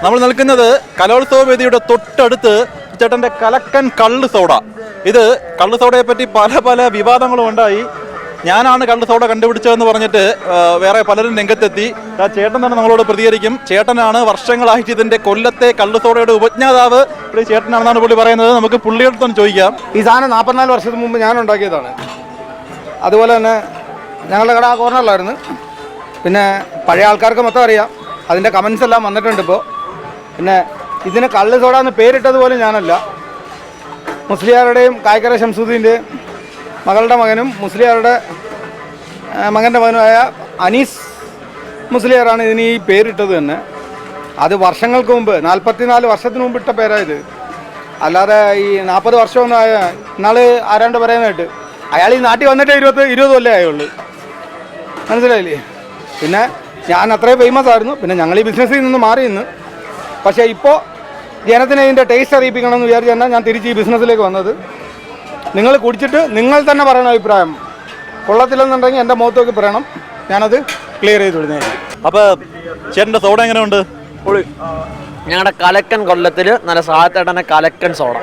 നമ്മൾ നിൽക്കുന്നത് കലോത്സവ വേദിയുടെ തൊട്ടടുത്ത് ചേട്ടൻ്റെ കലക്കൻ കള്ള് സോഡ. ഇത് കള്ള് സോഡയെ പറ്റി പല പല വിവാദങ്ങളും ഉണ്ടായി. ഞാനാണ് കള്ള് സോഡ കണ്ടുപിടിച്ചതെന്ന് പറഞ്ഞിട്ട് വേറെ പലരും രംഗത്തെത്തി. ആ ചേട്ടൻ തന്നെ നമ്മളോട് പ്രതികരിക്കും. ചേട്ടനാണ് വർഷങ്ങളായിട്ട് ഇതിൻ്റെ കൊല്ലത്തെ കള്ള് സോഡയുടെ ഉപജ്ഞാതാവ് ചേട്ടനാണെന്നാണ് പുള്ളി പറയുന്നത്. നമുക്ക് പുള്ളിയോട് തന്നെ ചോദിക്കാം. ഈ സാധനം 44 വർഷത്തിന് മുമ്പ് ഞാൻ ഉണ്ടാക്കിയതാണ്. അതുപോലെ തന്നെ ഞങ്ങളുടെ കട ആ കോർണറിലായിരുന്നു. പിന്നെ പഴയ ആൾക്കാർക്ക് മൊത്തം അറിയാം. അതിൻ്റെ കമൻസ് എല്ലാം വന്നിട്ടുണ്ട് ഇപ്പോൾ. പിന്നെ ഇതിന് കള്ള് സോഡ എന്ന് പേരിട്ടതുപോലും ഞാനല്ല. മുസ്ലിയാരുടെയും കായ്ക്കര ശംസുദ്ദീൻ്റെയും മകളുടെ മകനും മുസ്ലിയാരുടെ മകൻ്റെ മകനുമായ അനീസ് മുസ്ലിയാറാണ് ഇതിന് ഈ പേരിട്ടത് തന്നെ. അത് വർഷങ്ങൾക്ക് മുമ്പ് 44 വർഷത്തിന് മുമ്പ് ഇട്ട പേരായത്. അല്ലാതെ ഈ 40 വർഷമൊന്നും ആയ ഇന്നാൾ ആരാണ്ട് പറയാനായിട്ട് അയാൾ ഈ നാട്ടിൽ വന്നിട്ട് 20 കൊല്ലമേ ആയുള്ളൂ. മനസ്സിലായില്ലേ? പിന്നെ ഞാൻ അത്രയും ഫേമസ് ആയിരുന്നു. പിന്നെ ഞങ്ങൾ ഈ ബിസിനസ്സിൽ നിന്ന് മാറി നിന്ന്. പക്ഷേ ഇപ്പോൾ ജനത്തിനെ ഇതിൻ്റെ ടേസ്റ്റ് അറിയിപ്പിക്കണം എന്ന് വിചാരിച്ച് തന്നെ ഞാൻ തിരിച്ച് ഈ ബിസിനസ്സിലേക്ക് വന്നത്. നിങ്ങൾ കുടിച്ചിട്ട് നിങ്ങൾ തന്നെ പറയണ അഭിപ്രായം. കൊള്ളത്തില്ലെന്നുണ്ടെങ്കിൽ എൻ്റെ മുഖത്തൊക്കെ പറയണം. ഞാനത് ക്ലിയർ ചെയ്ത് വിടുന്നതായിരിക്കും. അപ്പോൾ ചേട്ടൻ്റെ സോഡ എങ്ങനെയുണ്ട്? ഞങ്ങളുടെ കലക്കൻ കൊല്ലത്തിൽ നല്ല സാധത്തേട്ടനെ കലക്കൻ സോഡ.